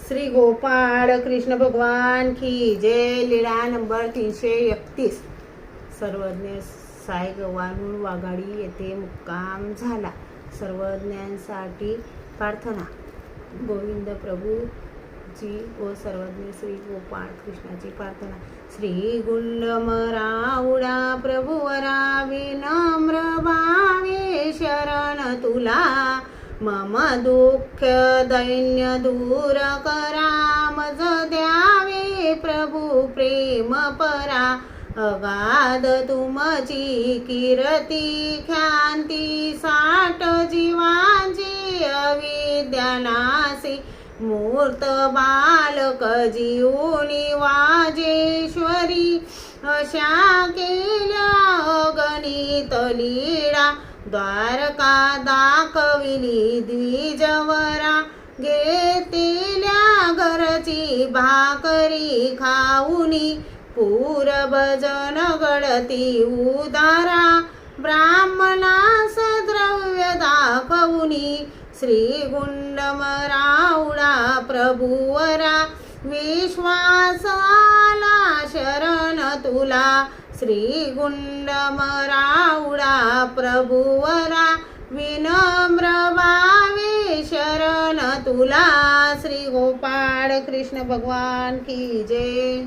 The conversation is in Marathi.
श्री गोपाळ कृष्ण भगवान की जय. लीळा नंबर 331. सर्वज्ञ सायगव्हाणहून वाघाडी येथे मुक्काम झाला. सर्वज्ञांसाठी प्रार्थना. गोविंद प्रभूजी व सर्वज्ञ श्री गोपाळ कृष्णाची प्रार्थना. श्री गुंडमराऊडा प्रभुवरा विनम्र भावे शरण तुला. मम दुःख दैन्य दूर करा. मज द्यावे प्रभू प्रेम परा. अगाध तुमची कीर्ती ख्याती. साठ जीवांची अविद्यानासी. मूर्त बालक जीवनी वाजेश्वरी. अशा केल्या अगणित लीळा. द्वारका दाखविली द्विजवरा. घेतल्या घरची भाकरी खाऊनी. पूर भजन गळती उदारा. ब्राह्मणास द्रव्य दाखवुनी. श्री गुंडमराऊडा प्रभुवरा. विश्वास आला शरण तुला. श्री गुंडमराऊडा प्रभुवरा. विनम्र भावे शरण तुला. श्री गोपाळ कृष्ण भगवान की जय.